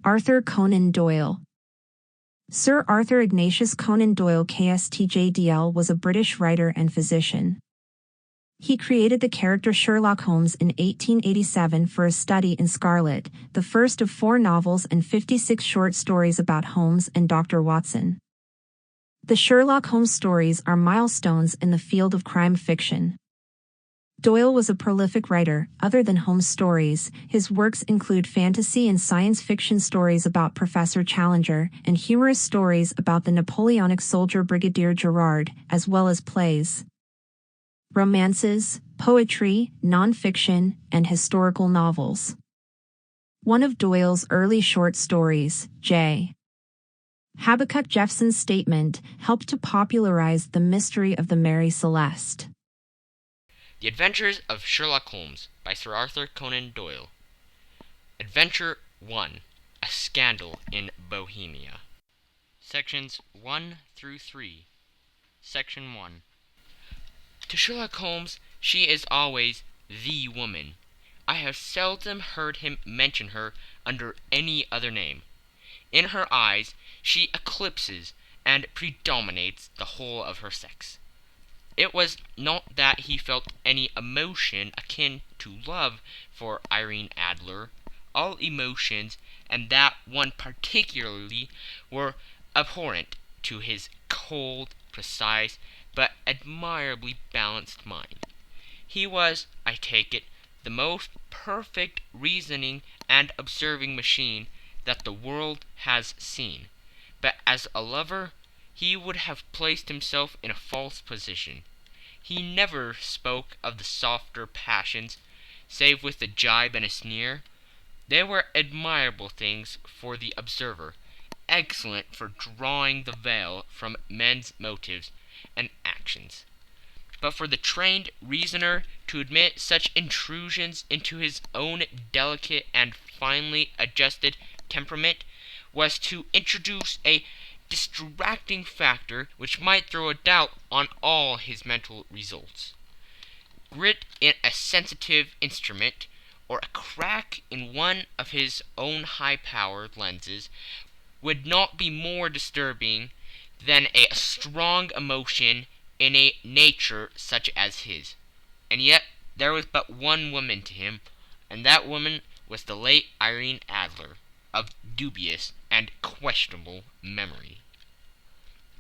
Arthur Conan Doyle. Sir Arthur Ignatius Conan Doyle KSTJDL was a British writer and physician. He created the character Sherlock Holmes in 1887 for A Study in Scarlet, the first of 4 novels and 56 short stories about Holmes and Dr. Watson. The Sherlock Holmes stories are milestones in the field of crime fiction. Doyle was a prolific writer. Other than Holmes stories, his works include fantasy and science fiction stories about Professor Challenger and humorous stories about the Napoleonic soldier Brigadier Gerard, as well as plays, romances, poetry, non-fiction, and historical novels. One of Doyle's early short stories, J. Habakkuk Jeffson's Statement, helped to popularize the mystery of the Mary Celeste. The Adventures of Sherlock Holmes by Sir Arthur Conan Doyle. Adventure 1. A Scandal in Bohemia. Sections 1 through 3. Section 1. To Sherlock Holmes, she is always the woman. I have seldom heard him mention her under any other name. In her eyes, she eclipses and predominates the whole of her sex. It was not that he felt any emotion akin to love for Irene Adler. All emotions, and that one particularly, were abhorrent to his cold, precise, but admirably balanced mind. He was, I take it, the most perfect reasoning and observing machine that the world has seen. But as a lover, he would have placed himself in a false position. He never spoke of the softer passions, save with a jibe and a sneer. They were admirable things for the observer, excellent for drawing the veil from men's motives and actions. But for the trained reasoner to admit such intrusions into his own delicate and finely adjusted temperament was to introduce a distracting factor which might throw a doubt on all his mental results. Grit in a sensitive instrument, or a crack in one of his own high-powered lenses, would not be more disturbing than a strong emotion in a nature such as his. And yet there was but one woman to him, and that woman was the late Irene Adler, of dubious and questionable memory.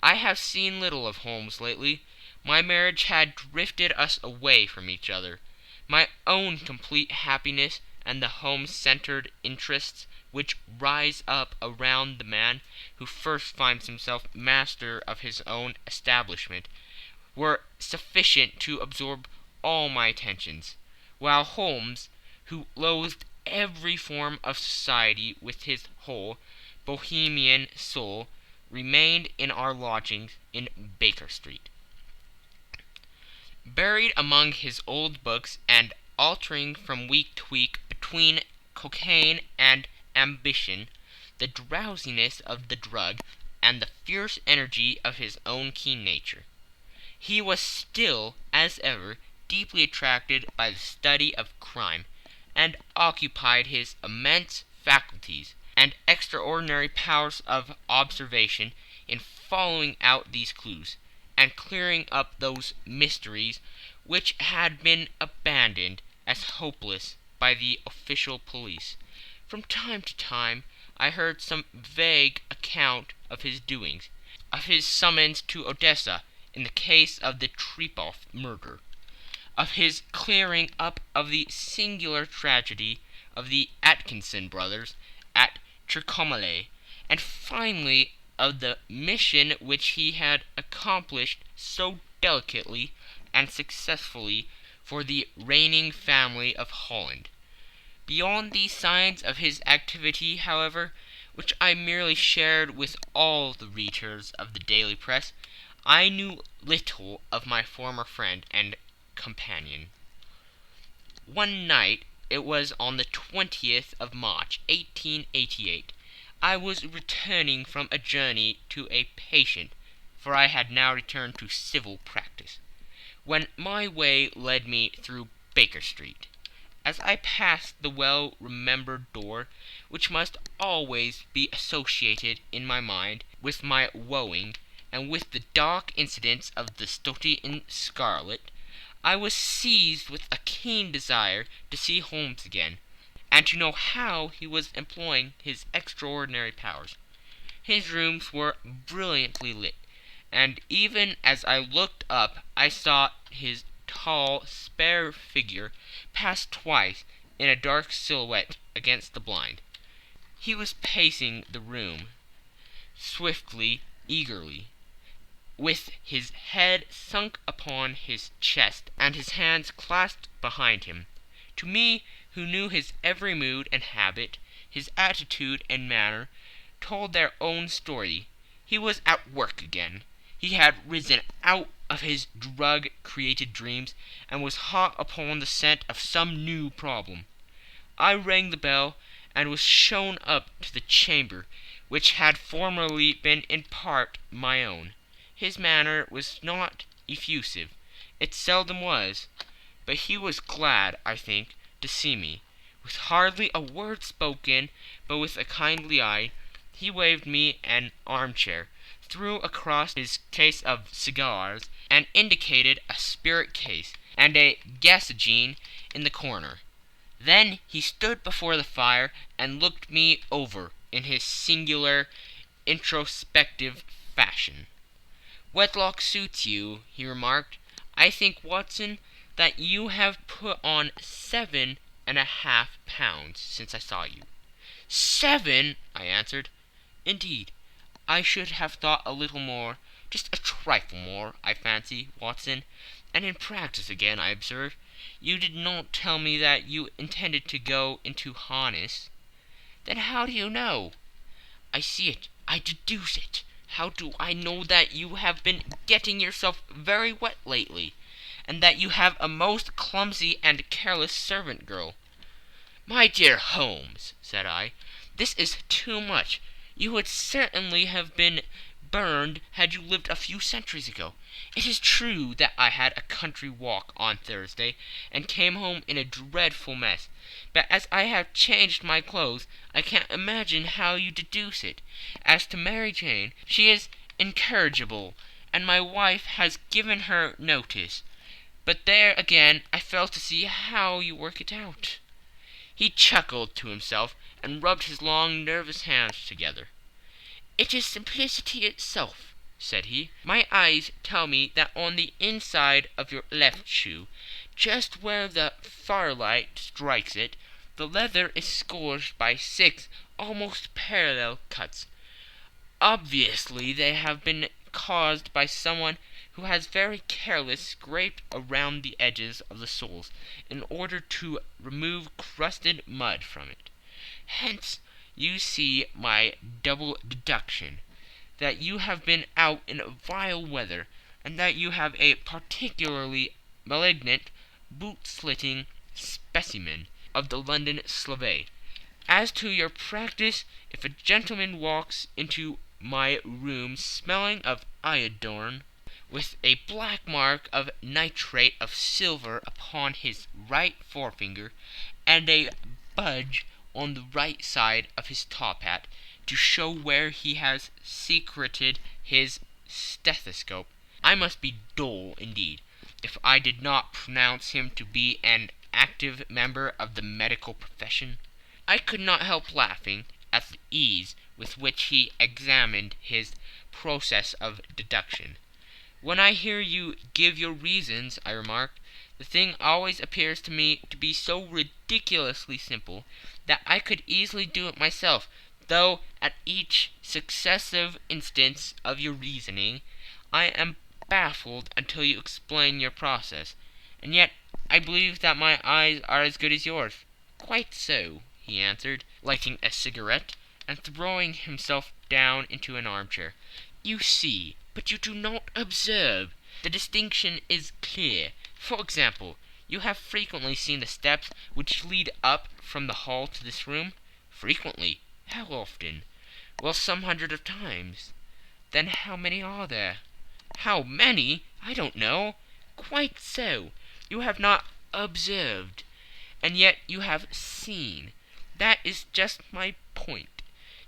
I have seen little of Holmes lately. My marriage had drifted us away from each other. My own complete happiness and the home-centered interests which rise up around the man who first finds himself master of his own establishment were sufficient to absorb all my attentions, while Holmes, who loathed every form of society with his whole Bohemian soul, remained in our lodgings in Baker Street. Buried among his old books and altering from week to week between cocaine and ambition, the drowsiness of the drug, and the fierce energy of his own keen nature, he was still, as ever, deeply attracted by the study of crime, and occupied his immense faculties and extraordinary powers of observation in following out these clues, and clearing up those mysteries which had been abandoned as hopeless by the official police. From time to time I heard some vague account of his doings, of his summons to Odessa in the case of the Trepoff murder, of his clearing up of the singular tragedy of the Atkinson brothers at Trincomalee, and finally of the mission which he had accomplished so delicately and successfully for the reigning family of Holland. Beyond these signs of his activity, however, which I merely shared with all the readers of the daily press, I knew little of my former friend and companion. One night, it was on the 20th of March, 1888, I was returning from a journey to a patient, for I had now returned to civil practice, when my way led me through Baker Street, as I passed the well-remembered door, which must always be associated in my mind with my wooing, and with the dark incidents of the Study in Scarlet, I was seized with a keen desire to see Holmes again, and to know how he was employing his extraordinary powers. His rooms were brilliantly lit, and even as I looked up I saw his tall, spare figure pass twice in a dark silhouette against the blind. He was pacing the room swiftly, eagerly, with his head sunk upon his chest and his hands clasped behind him. To me, who knew his every mood and habit, his attitude and manner, told their own story. He was at work again. He had risen out of his drug-created dreams and was hot upon the scent of some new problem. I rang the bell and was shown up to the chamber which had formerly been in part my own. His manner was not effusive. It seldom was. But he was glad, I think, to see me. With hardly a word spoken, but with a kindly eye, he waved me an armchair, threw across his case of cigars, and indicated a spirit case and a gasogene in the corner. Then he stood before the fire and looked me over in his singular, introspective fashion. "Wedlock suits you," he remarked. "I think, Watson, that you have put on 7.5 pounds since I saw you." "7!" I answered. "Indeed, I should have thought a little more, just a trifle more, I fancy, Watson. And in practice again, I observe. You did not tell me that you intended to go into harness." "Then how do you know?" "I see it. I deduce it. How do I know that you have been getting yourself very wet lately, and that you have a most clumsy and careless servant girl?" "My dear Holmes," said I, "this is too much. You would certainly have been burned had you lived a few centuries ago. It is true that I had a country walk on Thursday, and came home in a dreadful mess. But as I have changed my clothes, I can't imagine how you deduce it. As to Mary Jane, she is incorrigible, and my wife has given her notice. But there again I fail to see how you work it out." He chuckled to himself, and rubbed his long, nervous hands together. "It is simplicity itself," said he. "My eyes tell me that on the inside of your left shoe, just where the firelight strikes it, the leather is scourged by 6 almost parallel cuts. Obviously they have been caused by someone who has very carelessly scraped around the edges of the soles in order to remove crusted mud from it. Hence you see my double deduction, that you have been out in vile weather, and that you have a particularly malignant, boot-slitting specimen of the London Slave. As to your practice, if a gentleman walks into my room smelling of iodine, with a black mark of nitrate of silver upon his right forefinger, and a budge on the right side of his top hat, to show where he has secreted his stethoscope, I must be dull indeed if I did not pronounce him to be an active member of the medical profession." I could not help laughing at the ease with which he examined his process of deduction. "When I hear you give your reasons," I remarked, "the thing always appears to me to be so ridiculously simple that I could easily do it myself, though at each successive instance of your reasoning I am baffled until you explain your process. And yet I believe that my eyes are as good as yours." "Quite so," he answered, lighting a cigarette, and throwing himself down into an armchair. "You see, but you do not observe. The distinction is clear. For example, you have frequently seen the steps which lead up from the hall to this room?" "Frequently." "How often?" "Well, some hundreds of times." "Then how many are there?" "How many? I don't know." "Quite so. You have not observed. and yet you have seen. That is just my point.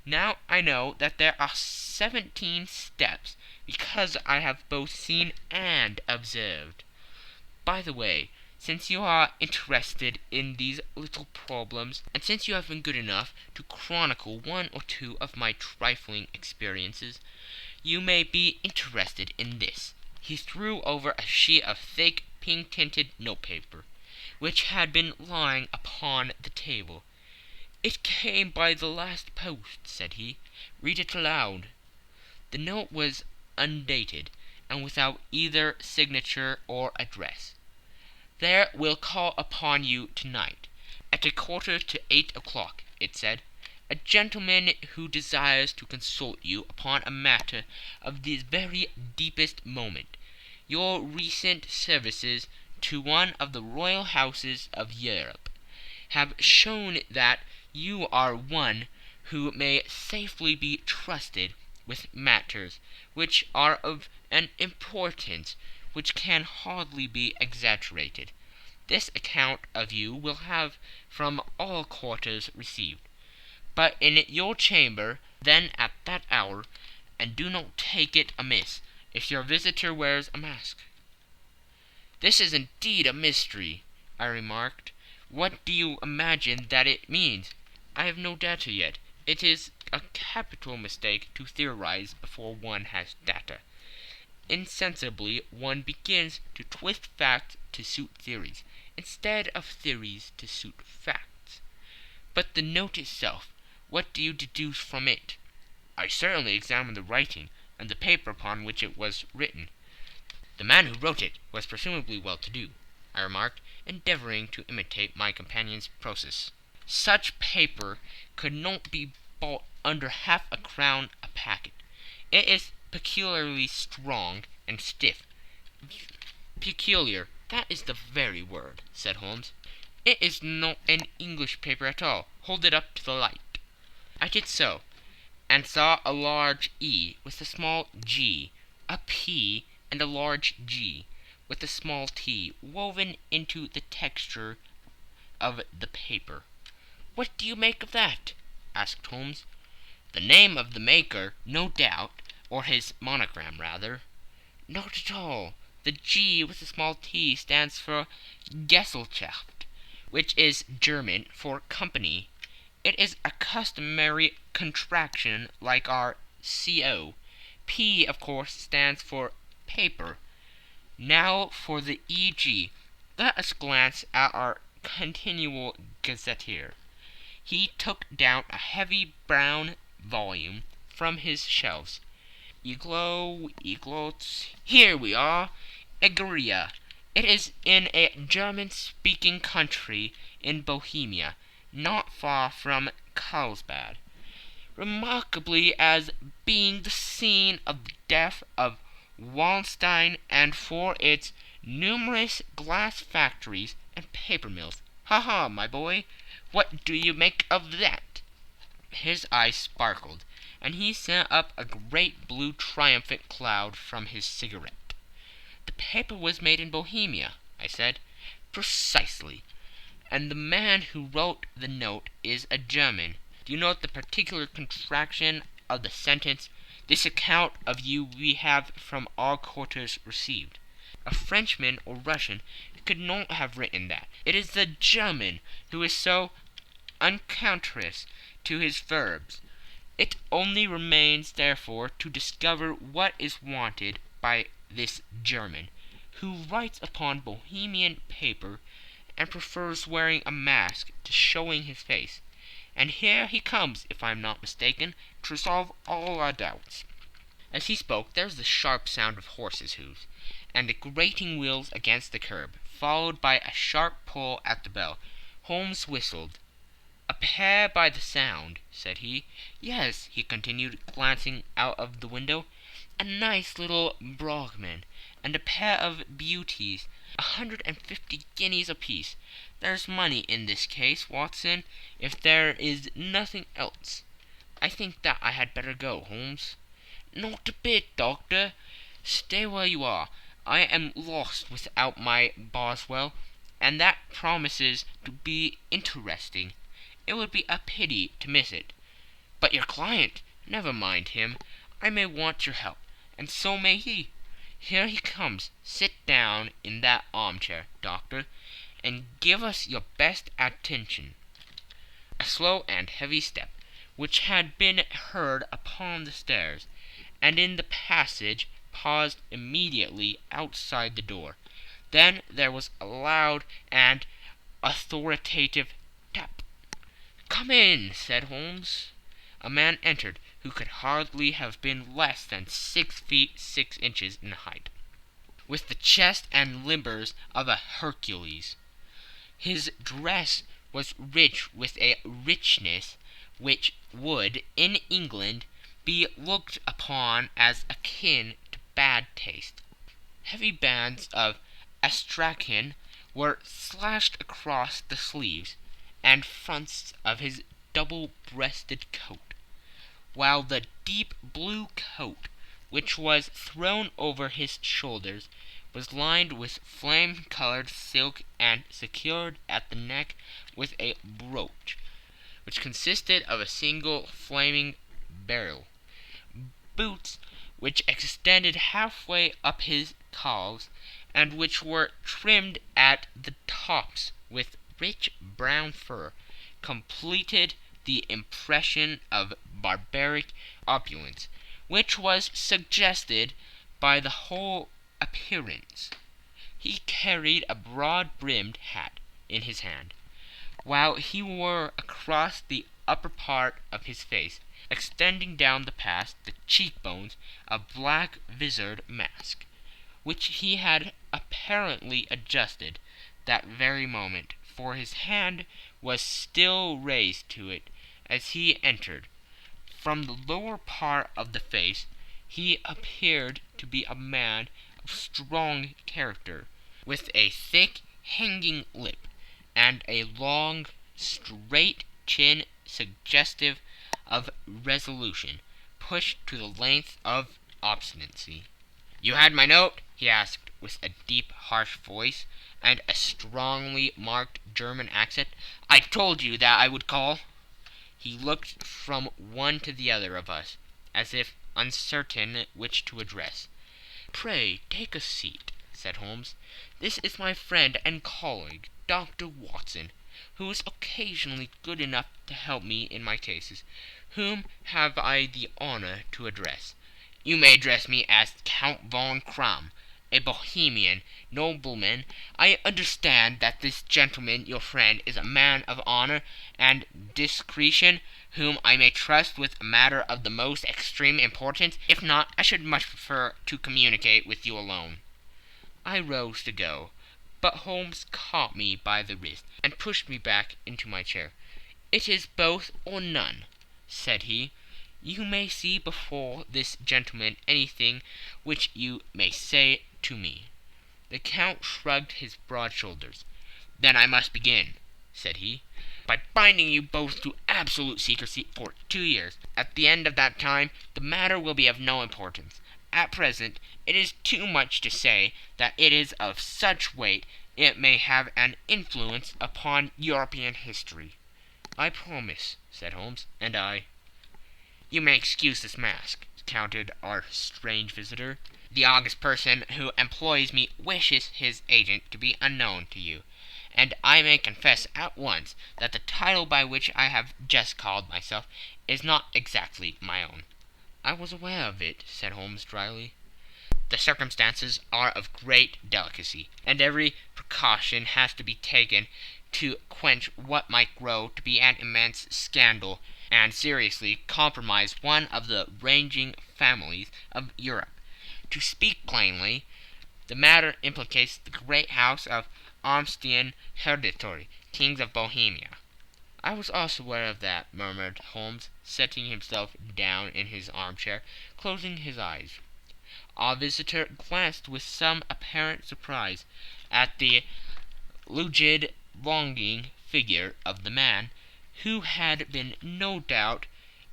Now I know that there are 17 steps, because I have both seen and observed. By the way, since you are interested in these little problems, and since you have been good enough to chronicle one or two of my trifling experiences, you may be interested in this. He threw over a sheet of thick, pink-tinted notepaper, which had been lying upon the table. "It came by the last post," said he. "Read it aloud." The note was undated, and without either signature or address. "There will call upon you tonight, at 7:45, it said, "a gentleman who desires to consult you upon a matter of the very deepest moment. Your recent services to one of the royal houses of Europe have shown that you are one who may safely be trusted with matters which are of an importance which can hardly be exaggerated. This account of you will have from all quarters received, but in your chamber then at that hour, and do not take it amiss if your visitor wears a mask." "This is indeed a mystery," I remarked. "What do you imagine that it means?" "I have no data yet. It is a capital mistake to theorize before one has data. Insensibly one begins to twist facts to suit theories, instead of theories to suit facts. But the note itself, what do you deduce from it?" "I certainly examined the writing, and the paper upon which it was written." "The man who wrote it was presumably well-to-do," I remarked, endeavoring to imitate my companion's process. "Such paper could not be bought under half a crown a packet. It is peculiarly strong and stiff." "Peculiar, that is the very word," said Holmes. "It is not an English paper at all. Hold it up to the light." I did so, and saw a large E with a small g, a P and a large G with a small t woven into the texture of the paper. "What do you make of that?" asked Holmes. "The name of the maker, no doubt, or his monogram, rather." "Not at all. The G with the small t stands for Gesellschaft, which is German for company. It is a customary contraction like our CO. P, of course, stands for paper. Now for the EG. Let us glance at our continual gazetteer." He took down a heavy brown volume from his shelves. Eglots. Here we are. Egeria. It is in a German-speaking country in Bohemia, not far from Carlsbad, remarkably as being the scene of the death of Wallenstein, and for its numerous glass factories and paper mills. Ha, my boy, what do you make of that?" His eyes sparkled, and he sent up a great blue triumphant cloud from his cigarette. "The paper was made in Bohemia," I said. "Precisely. And the man who wrote the note is a German. Do you note the particular contraction of the sentence, 'This account of you we have from all quarters received'? A Frenchman or Russian could not have written that. It is the German who is so unconscious to his verbs. It only remains, therefore, to discover what is wanted by this German, who writes upon Bohemian paper and prefers wearing a mask to showing his face. And here he comes, if I am not mistaken, to resolve all our doubts." As he spoke, there was the sharp sound of horses' hoofs, and the grating wheels against the curb, followed by a sharp pull at the bell. Holmes whistled. "A pair by the sound," said he. "Yes," he continued, glancing out of the window, "a nice little Brahmin, and a pair of beauties, 150 guineas apiece. There's money in this case, Watson, if there is nothing else. I think that I had better go, Holmes." "Not a bit, Doctor. Stay where you are. I am lost without my Boswell. and that promises to be interesting. It would be a pity to miss it. But your client, never mind him. I may want your help, and so may he. Here he comes. Sit down in that armchair, doctor, and give us your best attention." A slow and heavy step, which had been heard upon the stairs and in the passage, paused immediately outside the door. Then there was a loud and authoritative tap. "Come in," said Holmes. A man entered who could hardly have been less than 6 feet 6 inches in height, with the chest and limbers of a Hercules. His dress was rich with a richness which would, in England, be looked upon as akin to bad taste. Heavy bands of astrakhan were slashed across the sleeves and fronts of his double-breasted coat, while the deep blue coat, which was thrown over his shoulders, was lined with flame-colored silk and secured at the neck with a brooch, which consisted of a single flaming beryl. Boots, which extended halfway up his calves, and which were trimmed at the tops with rich brown fur, completed the impression of barbaric opulence, which was suggested by the whole appearance. He carried a broad-brimmed hat in his hand, while he wore across the upper part of his face, extending down past the cheekbones, a black visored mask, which he had apparently adjusted that very moment, for his hand was still raised to it as he entered. From the lower part of the face he appeared to be a man of strong character, with a thick hanging lip, and a long, straight chin suggestive of resolution, pushed to the length of obstinacy. "You had my note?" he asked, with a deep, harsh voice, and a strongly marked German accent. "I told you that I would call." He looked from one to the other of us, as if uncertain which to address. "Pray take a seat," said Holmes. "This is my friend and colleague, Dr. Watson, who is occasionally good enough to help me in my cases. Whom have I the honor to address?" "You may address me as Count von Kramm, a Bohemian nobleman. I understand that this gentleman, your friend, is a man of honor and discretion, whom I may trust with a matter of the most extreme importance. If not, I should much prefer to communicate with you alone." I rose to go, but Holmes caught me by the wrist and pushed me back into my chair. "It is both or none," said he. "You may see before this gentleman anything which you may say to me." The Count shrugged his broad shoulders. "Then I must begin," said he, "by binding you both to absolute secrecy for 2 years. At the end of that time the matter will be of no importance. At present it is too much to say that it is of such weight it may have an influence upon European history." "I promise," said Holmes. "And I." "You may excuse this mask," countered our strange visitor. "The august person who employs me wishes his agent to be unknown to you, and I may confess at once that the title by which I have just called myself is not exactly my own." "I was aware of it," said Holmes dryly. "The circumstances are of great delicacy, and every precaution has to be taken to quench what might grow to be an immense scandal and seriously compromise one of the reigning families of Europe. To speak plainly, the matter implicates the great house of Austrian hereditary kings of Bohemia." "I was also aware of that," murmured Holmes, setting himself down in his armchair, closing his eyes. Our visitor glanced with some apparent surprise at the rigid, longing figure of the man, who had been no doubt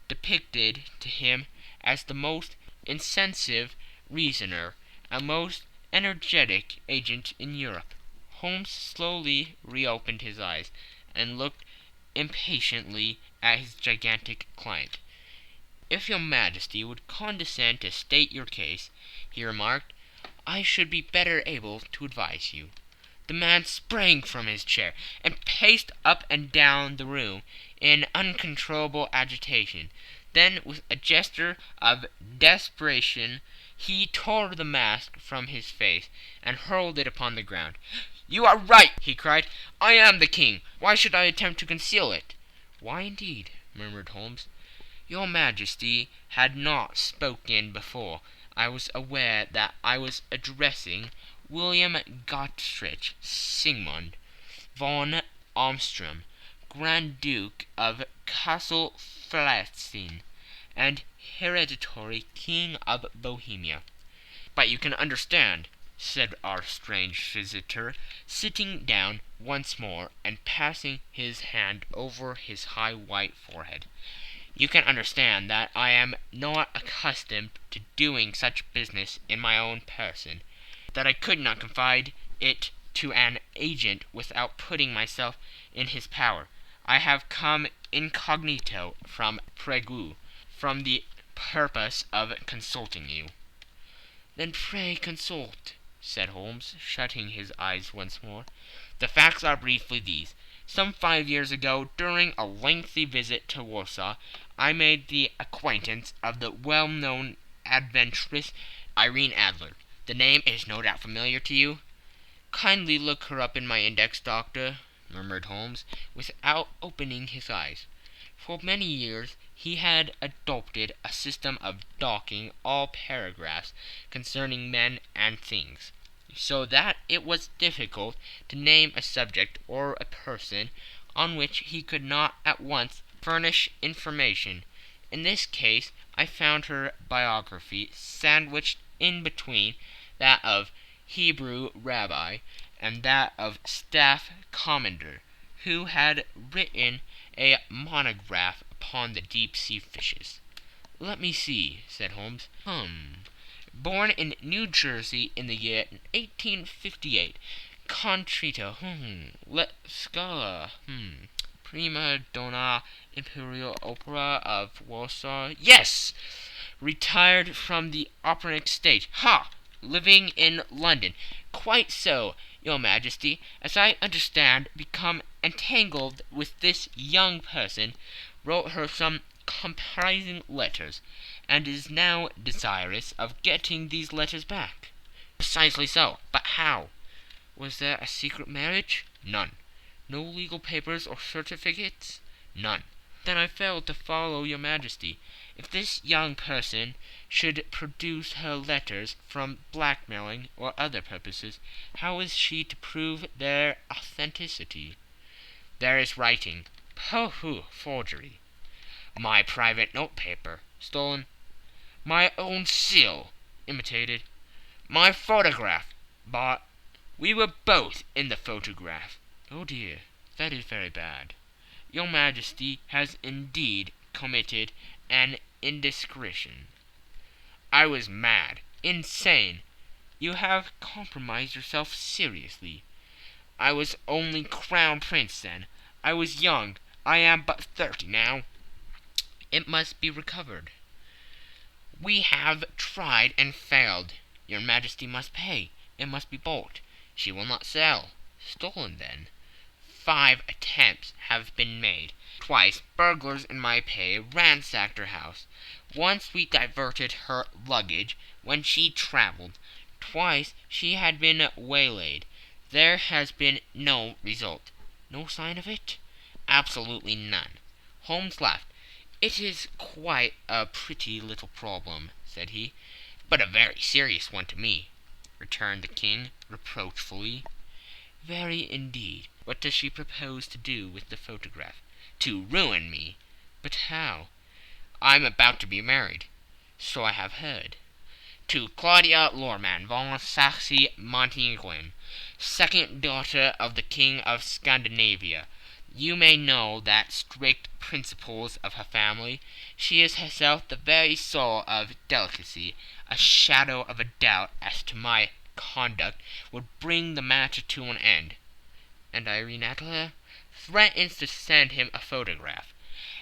depicted to him as the most insensitive reasoner and most energetic agent in Europe. Holmes slowly reopened his eyes and looked impatiently at his gigantic client. "If your Majesty would condescend to state your case," he remarked, "I should be better able to advise you." The man sprang from his chair and paced up and down the room in uncontrollable agitation. Then, with a gesture of desperation, he tore the mask from his face and hurled it upon the ground. "You are right!" he cried. "I am the king. Why should I attempt to conceal it?" "Why, indeed?" murmured Holmes. "Your Majesty had not spoken before. I was aware that I was addressing William Gottrich Sigmund von Armstrong, Grand Duke of Castle Flatzin, and hereditary King of Bohemia." "But you can understand," said our strange visitor, sitting down once more and passing his hand over his high white forehead, "you can understand that I am not accustomed to doing such business in my own person, that I could not confide it to an agent without putting myself in his power. I have come incognito from Prague, from the purpose of consulting you." "Then pray consult," said Holmes, shutting his eyes once more. "The facts are briefly these. Some 5 years ago, during a lengthy visit to Warsaw, I made the acquaintance of the well-known adventuress Irene Adler. The name is no doubt familiar to you?" "Kindly look her up in my index, Doctor," murmured Holmes, without opening his eyes. For many years he had adopted a system of docking all paragraphs concerning men and things, so that it was difficult to name a subject or a person on which he could not at once furnish information. In this case I found her biography sandwiched in between that of Hebrew rabbi and that of staff commander, who had written a monograph upon the deep-sea fishes. "Let me see," said Holmes. Born in New Jersey in the year 1858. Contrito. La Scala. Prima donna Imperial Opera of Warsaw. Yes! Retired from the operatic stage. Ha! Living in London. Quite so, Your Majesty. As I understand, become entangled with this young person, wrote her some compromising letters, and is now desirous of getting these letters back." "Precisely so. But how?" "Was there a secret marriage?" "None." "No legal papers or certificates?" "None." "Then I failed to follow Your Majesty. If this young person should produce her letters from blackmailing or other purposes, how is she to prove their authenticity?" "There is writing." "Pooh! Forgery." "My private notepaper." "Stolen." "My own seal." "Imitated." "My photograph." "Bought." "We were both in the photograph." "Oh dear, that is very bad. Your Majesty has indeed committed an indiscretion." "I was mad, insane." "You have compromised yourself seriously." "I was only Crown Prince then. I was young. I am but 30 now." "It must be recovered." "We have tried and failed." "Your Majesty must pay. It must be bought." "She will not sell." "Stolen, then." 5 attempts have been made. Twice burglars in my pay ransacked her house. Once we diverted her luggage when she traveled. Twice she had been waylaid. There has been no result." "No sign of it?" "Absolutely none." Holmes laughed. "It is quite a pretty little problem," said he. "But a very serious one to me," returned the king reproachfully. "Very indeed. What does she propose to do with the photograph?" "To ruin me." "But how?" "I'm about to be married." "So I have heard." "To Claudia Lorman von Saxe-Montenegrin, second daughter of the King of Scandinavia. You may know the strict principles of her family. She is herself the very soul of delicacy. A shadow of a doubt as to my conduct would bring the matter to an end. And Irene Adler threatens to send him a photograph.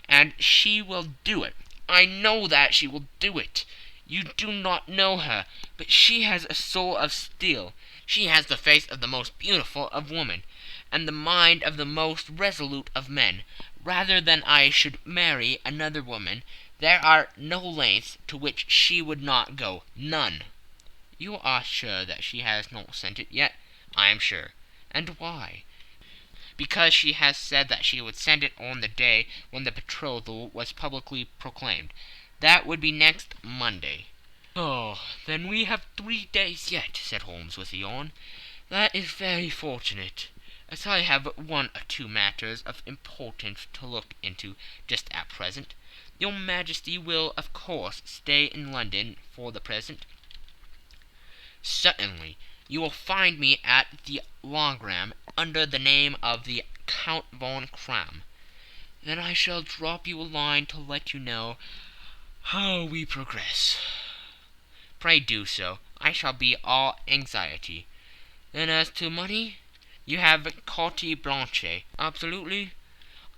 And she will do it. I know that she will do it. You do not know her, but she has a soul of steel. She has the face of the most beautiful of women, and the mind of the most resolute of men. Rather than I should marry another woman, there are no lengths to which she would not go. None. You are sure that she has not sent it yet? I am sure. And why? Because she has said that she would send it on the day when the betrothal was publicly proclaimed. That would be next Monday. Oh, then we have 3 days yet, said Holmes with a yawn. That is very fortunate, as I have 1 or 2 matters of importance to look into just at present. Your Majesty will, of course, stay in London for the present? Certainly. You will find me at the Logram under the name of the Count von Kram. Then I shall drop you a line to let you know how we progress. Pray do so. I shall be all anxiety. Then as to money, you have carte blanche. Absolutely.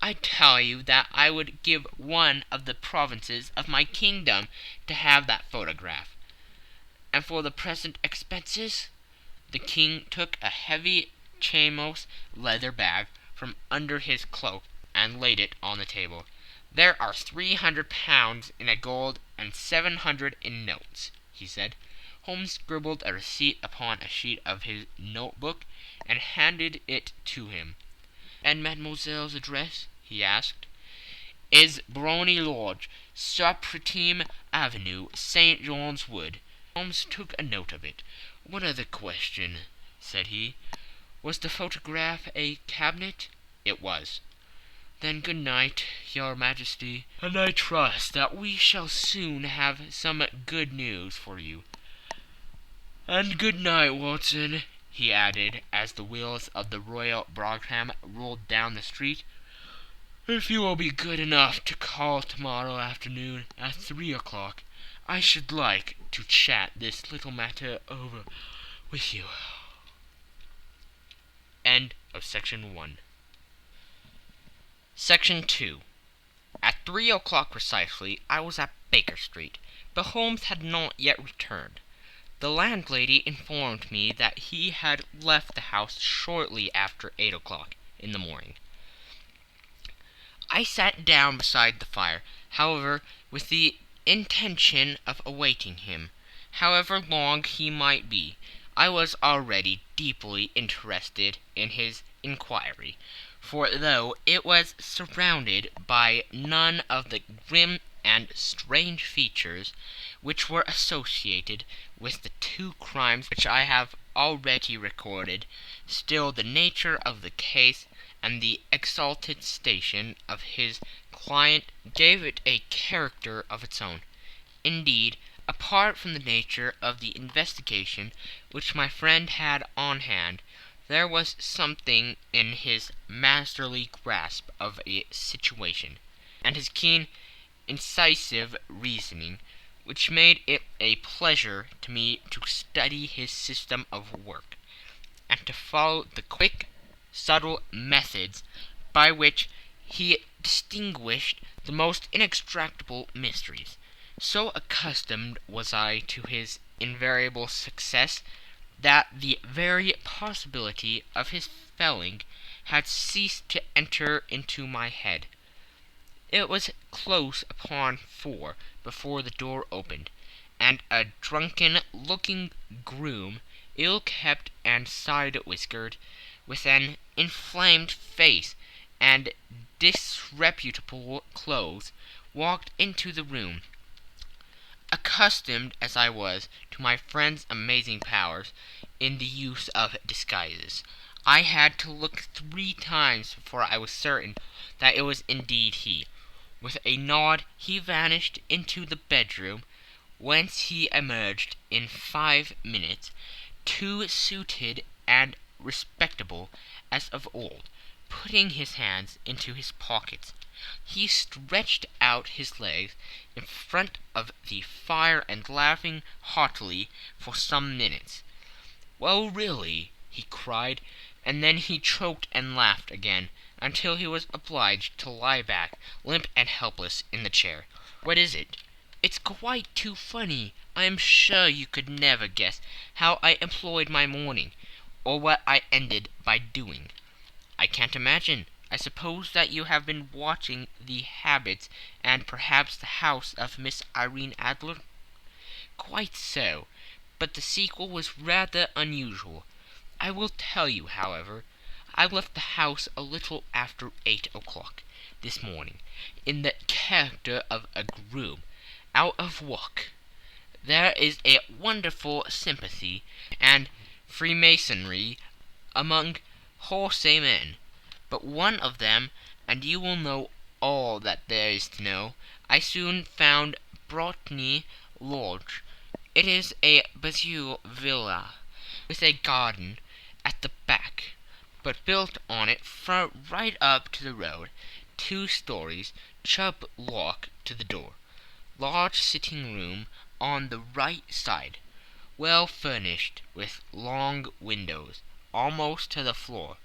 I tell you that I would give 1 of the provinces of my kingdom to have that photograph. And for the present expenses, the king took a heavy chamois leather bag from under his cloak and laid it on the table. There are 300 pounds in gold and 700 in notes, he said. Holmes scribbled a receipt upon a sheet of his notebook and handed it to him. And mademoiselle's address, he asked, is Brony Lodge, Supretime Avenue, St. John's Wood. Holmes took a note of it. One other question, said he. Was the photograph a cabinet? It was. Then good night, your Majesty, and I trust that we shall soon have some good news for you. And good night, Watson, he added, as the wheels of the Royal Brougham rolled down the street. If you will be good enough to call tomorrow afternoon at 3 o'clock, I should like to chat this little matter over with you. End of Section 1. Section 2. At 3 o'clock precisely, I was at Baker Street, but Holmes had not yet returned. The landlady informed me that he had left the house shortly after 8 o'clock in the morning. I sat down beside the fire, however, with the intention of awaiting him. However long he might be, I was already deeply interested in his inquiry, for though it was surrounded by none of the grim and strange features which were associated with the 2 crimes which I have already recorded, still the nature of the case and the exalted station of his client gave it a character of its own. Indeed, apart from the nature of the investigation which my friend had on hand, there was something in his masterly grasp of a situation, and his keen, incisive reasoning, which made it a pleasure to me to study his system of work, and to follow the quick, subtle methods by which he distinguished the most inextractable mysteries. So accustomed was I to his invariable success that the very possibility of his failing had ceased to enter into my head. It was close upon 4 before the door opened, and a drunken-looking groom, ill-kept and side-whiskered, with an inflamed face and disreputable clothes, walked into the room. Accustomed as I was to my friend's amazing powers in the use of disguises, I had to look 3 times before I was certain that it was indeed he. With a nod he vanished into the bedroom, whence he emerged in 5 minutes, too suited and respectable as of old, putting his hands into his pockets. He stretched out his legs in front of the fire and laughing heartily for some minutes. "Well, really," he cried, and then he choked and laughed again, until he was obliged to lie back, limp and helpless, in the chair. "What is it?" "It's quite too funny. I am sure you could never guess how I employed my morning, or what I ended by doing." "I can't imagine. I suppose that you have been watching the habits and perhaps the house of Miss Irene Adler?" "Quite so, but the sequel was rather unusual. I will tell you, however. I left the house a little after 8 o'clock this morning, in the character of a groom, out of work. There is a wonderful sympathy and freemasonry among horsey men, but one of them, and you will know all that there is to know, I soon found Botany Lodge. It is a basile villa, with a garden at the back, but built on it right up to the road, 2 stories, sharp lock to the door, large sitting room on the right side, well furnished with long windows almost to the floor,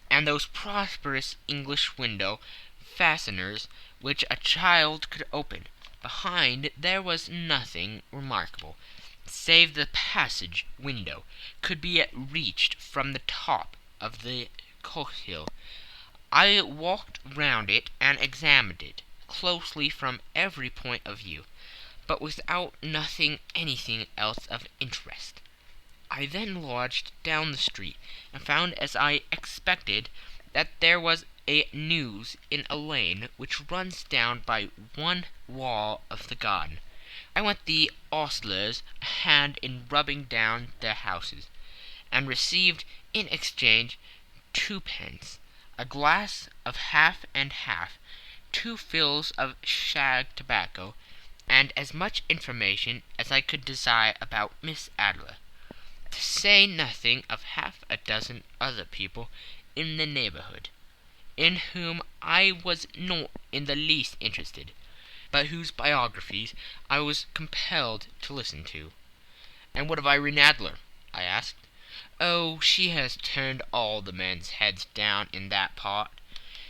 and those prosperous English window fasteners which a child could open. Behind there was nothing remarkable, save the passage window could be reached from the top of the courthill. I walked round it and examined it closely from every point of view, but without nothing anything else of interest. I then lodged down the street, and found, as I expected, that there was a news in a lane which runs down by one wall of the garden. I went the ostlers a hand in rubbing down their houses, and received in exchange 2 pence, a glass of half and half, 2 fills of shag tobacco, and as much information as I could desire about Miss Adler, to say nothing of half a dozen other people in the neighborhood, in whom I was not in the least interested, but whose biographies I was compelled to listen to. "And what of Irene Adler?" I asked. "Oh, she has turned all the men's heads down in that part.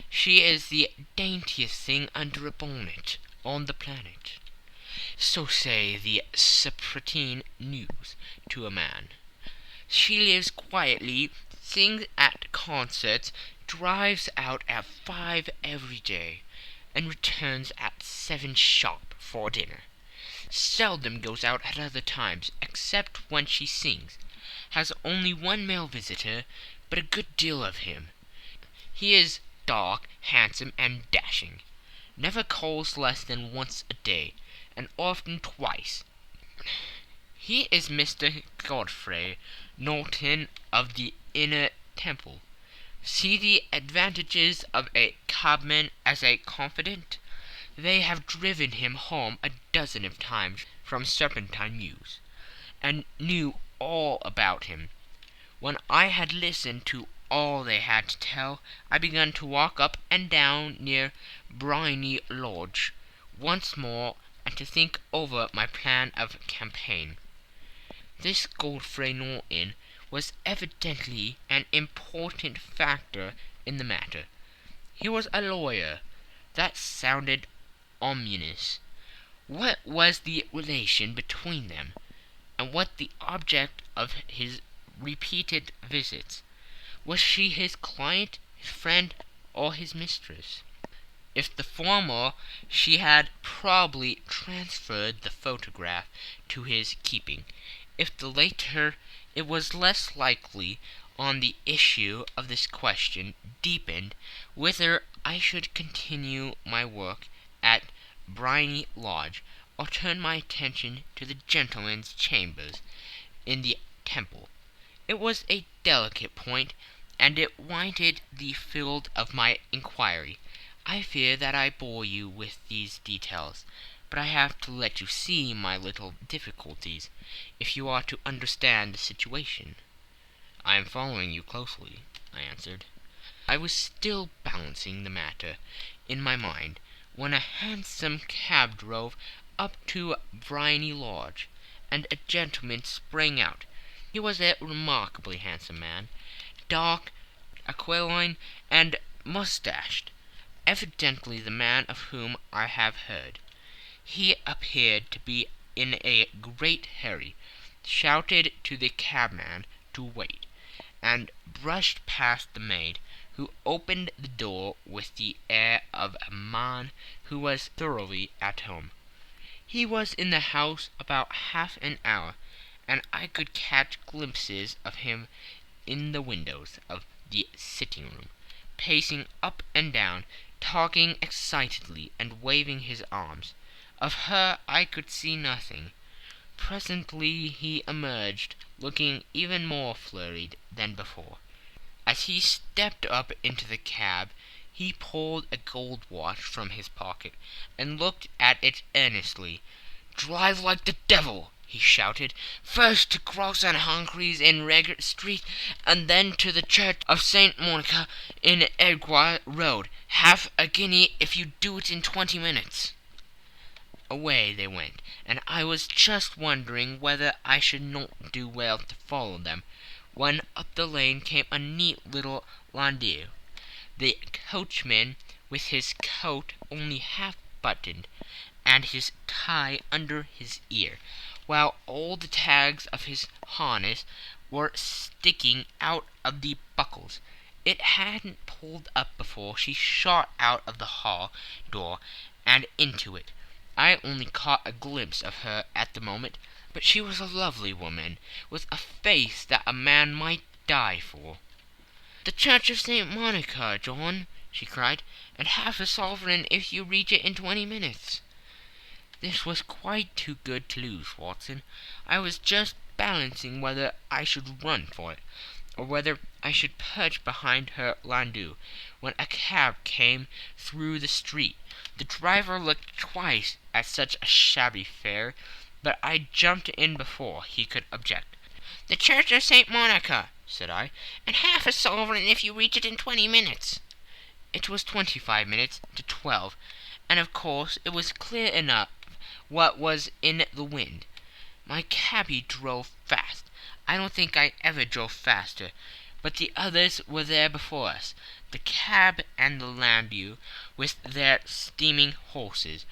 She is the daintiest thing under a bonnet on the planet. So say the Serpentine News to a man. She lives quietly, sings at concerts, drives out at 5 every day, and returns at 7 sharp for dinner. Seldom goes out at other times, except when she sings. Has only 1 male visitor, but a good deal of him. He is dark, handsome, and dashing. Never calls less than once a day, and often twice. He is Mr. Godfrey Norton of the Inner Temple. See the advantages of a cabman as a confidant. They have driven him home a dozen of times from Serpentine Mews, and knew all about him. When I had listened to all they had to tell, I began to walk up and down near Briney Lodge once more, and to think over my plan of campaign. This Godfrey Norton was evidently an important factor in the matter. He was a lawyer. That sounded ominous. What was the relation between them, and what the object of his repeated visits? Was she his client, his friend, or his mistress? If the former, she had probably transferred the photograph to his keeping. If the latter, it was less likely on the issue of this question deepened whether I should continue my work at Briney Lodge, or turn my attention to the gentleman's chambers in the Temple. It was a delicate point, and it wanted the field of my inquiry. I fear that I bore you with these details, but I have to let you see my little difficulties, if you are to understand the situation. "I am following you closely," I answered. I was still balancing the matter in my mind, when a hansom cab drove up to Briney Lodge, and a gentleman sprang out. He was a remarkably handsome man, dark, aquiline, and mustached, evidently the man of whom I have heard. He appeared to be in a great hurry, shouted to the cabman to wait, and brushed past the maid, who opened the door with the air of a man who was thoroughly at home. He was in the house about half an hour, and I could catch glimpses of him in the windows of the sitting-room, pacing up and down, talking excitedly and waving his arms. Of her I could see nothing. Presently he emerged, looking even more flurried than before. As he stepped up into the cab, he pulled a gold watch from his pocket and looked at it earnestly. "Drive like the devil!" he shouted. "First to Cross and Humphrey's in Regent Street, and then to the Church of St. Monica in Edgware Road. Half a guinea if you do it in 20 minutes." Away they went, and I was just wondering whether I should not do well to follow them, when up the lane came a neat little landau, the coachman with his coat only half buttoned, and his tie under his ear, while all the tags of his harness were sticking out of the buckles. It hadn't pulled up before she shot out of the hall door and into it. I only caught a glimpse of her at the moment, but she was a lovely woman, with a face that a man might die for. "The Church of St. Monica, John," she cried, "and half a sovereign if you reach it in 20 minutes." This was quite too good to lose, Watson. I was just balancing whether I should run for it, or whether I should perch behind her landau, when a cab came through the street. The driver looked twice at such a shabby fare, but I jumped in before he could object. "The Church of St. Monica," said I, "and half a sovereign if you reach it in 20 minutes." It was 25 minutes to 12, and of course it was clear enough what was in the wind. My cabby drove fast. I don't think I ever drove faster, but the others were there before us, the cab and the landau, with their steaming horses,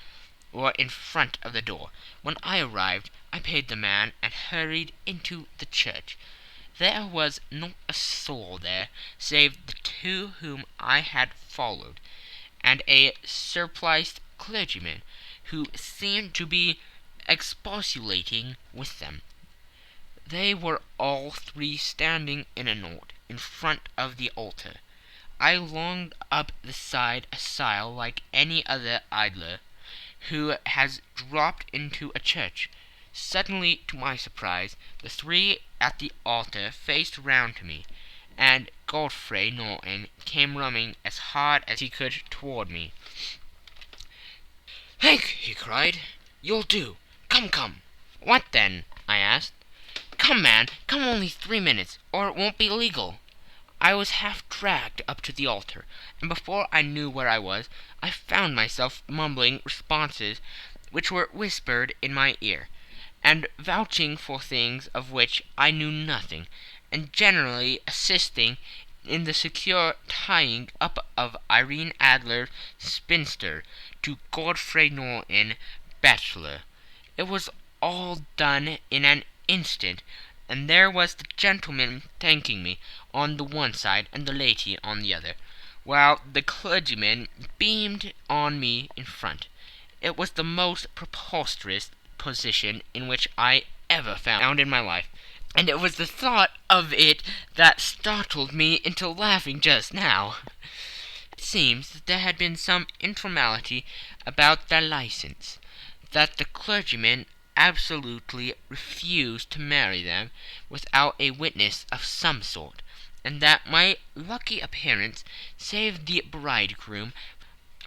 were in front of the door. When I arrived, I paid the man and hurried into the church. There was not a soul there, save the two whom I had followed, and a surpliced clergyman, who seemed to be expostulating with them. They were all three standing in a knot in front of the altar. I longed up the side aisle like any other idler who has dropped into a church. Suddenly, to my surprise, the three at the altar faced round to me, and Godfrey Norton came running as hard as he could toward me. "Hank," he cried, "you'll do. Come. "What then?" I asked. "Come, man, come only 3 minutes, or it won't be legal." I was half dragged up to the altar, and before I knew where I was, I found myself mumbling responses which were whispered in my ear, and vouching for things of which I knew nothing, and generally assisting in the secure tying up of Irene Adler, spinster, to Godfrey Norton, bachelor. It was all done in an instant, and there was the gentleman thanking me on the one side and the lady on the other, while the clergyman beamed on me in front. It was the most preposterous position in which I ever found in my life, and it was the thought of it that startled me into laughing just now. It seems that there had been some informality about their license, that the clergyman absolutely refused to marry them without a witness of some sort, and that my lucky appearance saved the bridegroom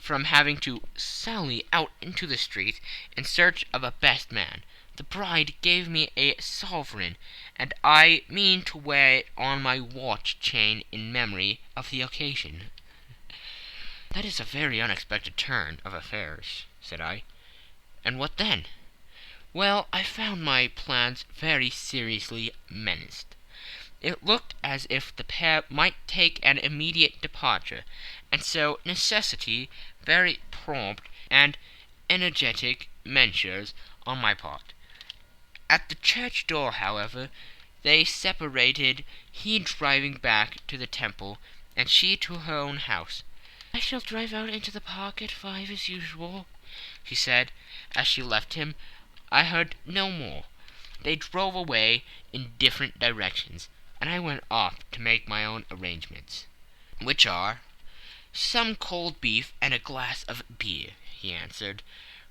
from having to sally out into the street in search of a best man. The bride gave me a sovereign, and I mean to wear it on my watch chain in memory of the occasion. "That is a very unexpected turn of affairs," said I. "And what then?" Well, I found my plans very seriously menaced. It looked as if the pair might take an immediate departure, and so necessity very prompt and energetic measures on my part. At the church door, however, they separated, he driving back to the temple, and she to her own house. "I shall drive out into the park at 5 as usual," she said, as she left him. I heard no more. They drove away in different directions, and I went off to make my own arrangements. "Which are some cold beef and a glass of beer," he answered,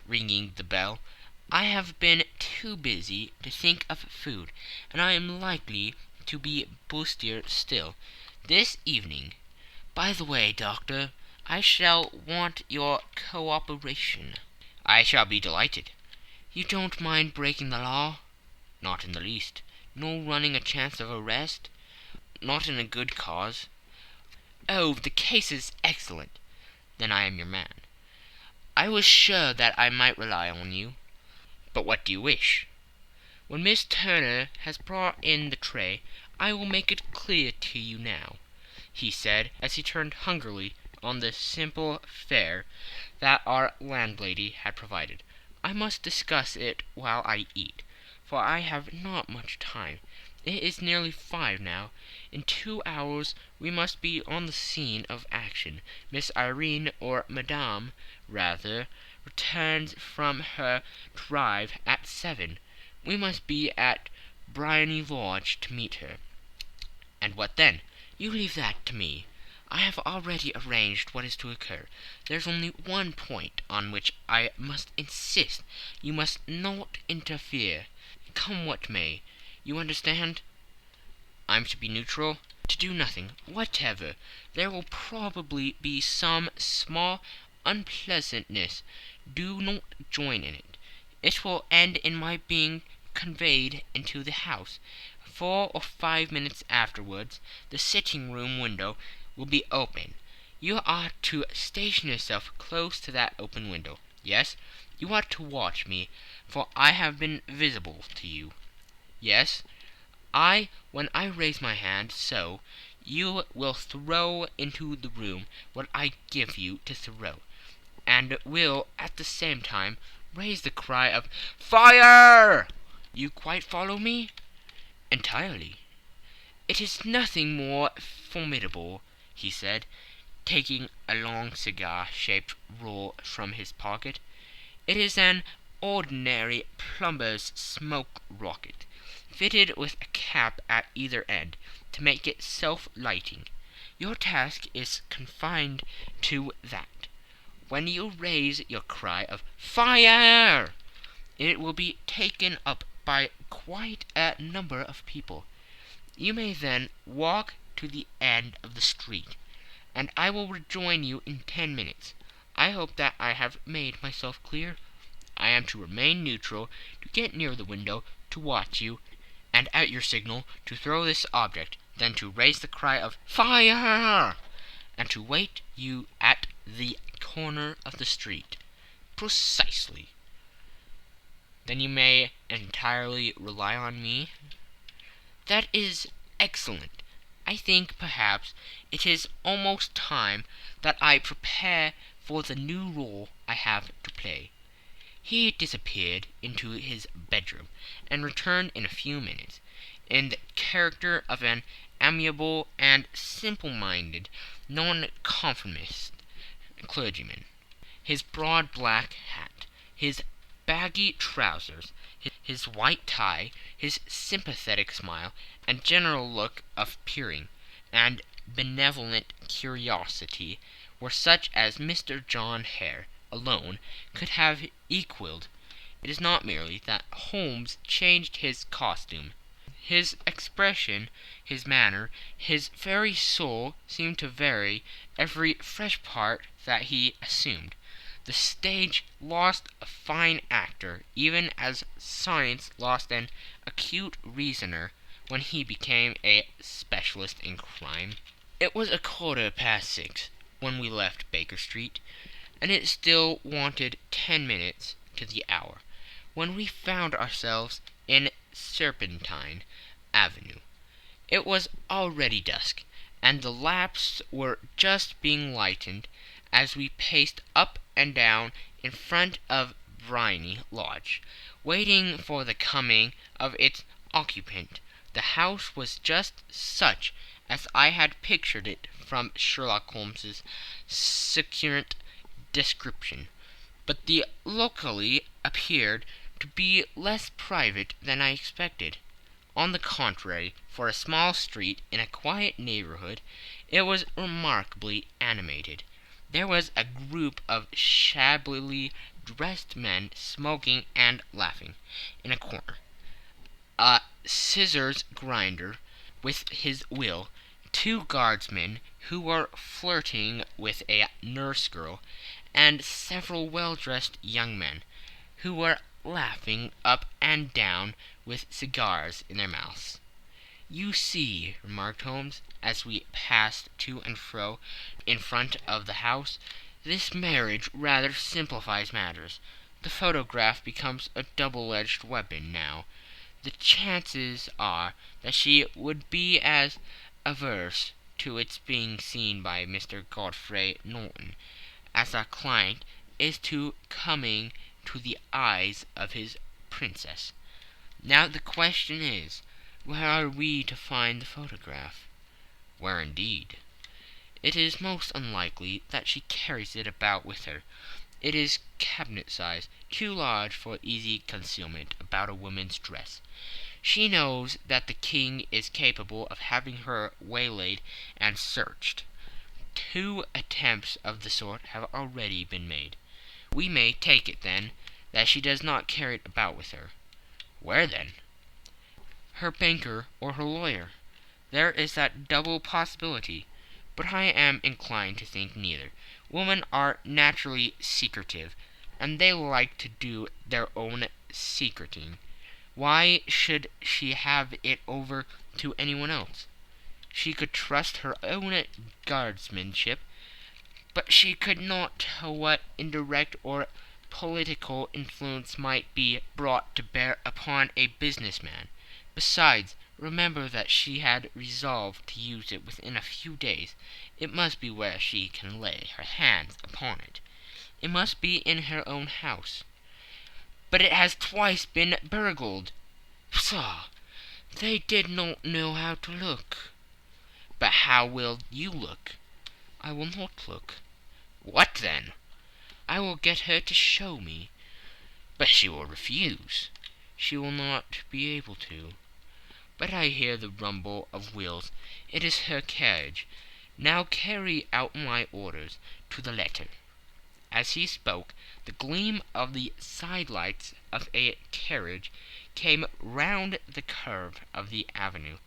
ringing the bell. "I have been too busy to think of food, and I am likely to be bustier still this evening. By the way, Doctor, I shall want your cooperation." "I shall be delighted." "You don't mind breaking the law?" "Not in the least." "Nor running a chance of arrest?" "Not in a good cause." "Oh, the case is excellent." "Then I am your man." "I was sure that I might rely on you." "But what do you wish?" "When Miss Turner has brought in the tray, I will make it clear to you now," he said, as he turned hungrily on the simple fare that our landlady had provided. "I must discuss it while I eat, for I have not much time. It is nearly 5 now. In 2 hours we must be on the scene of action. Miss Irene, or Madame, rather, returns from her drive at 7. We must be at Briony Lodge to meet her." "And what then?" "You leave that to me. I have already arranged what is to occur. There's only one point on which I must insist. You must not interfere, come what may. You understand?" "I'm to be neutral?" "To do nothing whatever. There will probably be some small unpleasantness. Do not join in it. It will end in my being conveyed into the house. 4 or 5 minutes afterwards the sitting-room window will be open. You are to station yourself close to that open window. Yes, you are to watch me, for I have been visible to you. Yes, when I raise my hand, so, you will throw into the room what I give you to throw, and will at the same time raise the cry of 'Fire!' You quite follow me?" "Entirely." "It is nothing more formidable," he said, taking a long cigar-shaped roll from his pocket. "It is an ordinary plumber's smoke rocket, fitted with a cap at either end, to make it self-lighting. Your task is confined to that. When you raise your cry of 'Fire!' it will be taken up by quite a number of people. You may then walk to the end of the street, and I will rejoin you in 10 minutes. I hope that I have made myself clear. I am to remain neutral, to get near the window, to watch you, and at your signal to throw this object, then to raise the cry of 'Fire!' and to wait you at the corner of the street." "Precisely." "Then you may entirely rely on me?" "That is excellent. I think, perhaps, it is almost time that I prepare for the new role I have to play." He disappeared into his bedroom, and returned in a few minutes, in the character of an amiable and simple-minded nonconformist clergyman. His broad black hat, his baggy trousers, his white tie, his sympathetic smile, and general look of peering and benevolent curiosity were such as Mr. John Hare alone could have equalled. It is not merely that Holmes changed his costume. His expression, his manner, his very soul seemed to vary every fresh part that he assumed. The stage lost a fine actor, even as science lost an acute reasoner when he became a specialist in crime. It was 6:15 when we left Baker Street, and it still wanted 10 minutes to the hour. when we found ourselves in Serpentine Avenue. It was already dusk, and the lamps were just being lighted as we paced up and down in front of Briony Lodge, waiting for the coming of its occupant. The house was just such as I had pictured it from Sherlock Holmes's succinct description, but the locale appeared to be less private than I expected. On the contrary, for a small street in a quiet neighborhood, it was remarkably animated. There was a group of shabbily dressed men smoking and laughing in a corner. A scissors grinder with his wheel, two guardsmen who were flirting with a nurse girl, and several well-dressed young men who were laughing up and down with cigars in their mouths. "You see," remarked Holmes, as we passed to and fro in front of the house, "this marriage rather simplifies matters. The photograph becomes a double-edged weapon now. The chances are that she would be as averse to its being seen by Mr. Godfrey Norton as our client is to coming to the eyes of his princess. Now the question is, where are we to find the photograph?" "Where indeed? It is most unlikely that she carries it about with her. It is cabinet-size, too large for easy concealment about a woman's dress. She knows that the king is capable of having her waylaid and searched. 2 attempts of the sort have already been made. We may take it, then, that she does not carry it about with her." "Where, then?" "Her banker or her lawyer. There is that double possibility, but I am inclined to think neither. Women are naturally secretive, and they like to do their own secreting. Why should she have it over to anyone else? She could trust her own guardsmanship, but she could not tell what indirect or political influence might be brought to bear upon a businessman. Besides, remember that she had resolved to use it within a few days. It must be where she can lay her hands upon it. It must be in her own house." "But it has twice been burgled." "Pshaw! They did not know how to look." "But how will you look?" "I will not look." "What then?" "I will get her to show me." "But she will refuse." "She will not be able to. But I hear the rumble of wheels. It is her carriage. Now carry out my orders to the letter." As he spoke, the gleam of the side-lights of a carriage came round the curve of the avenue.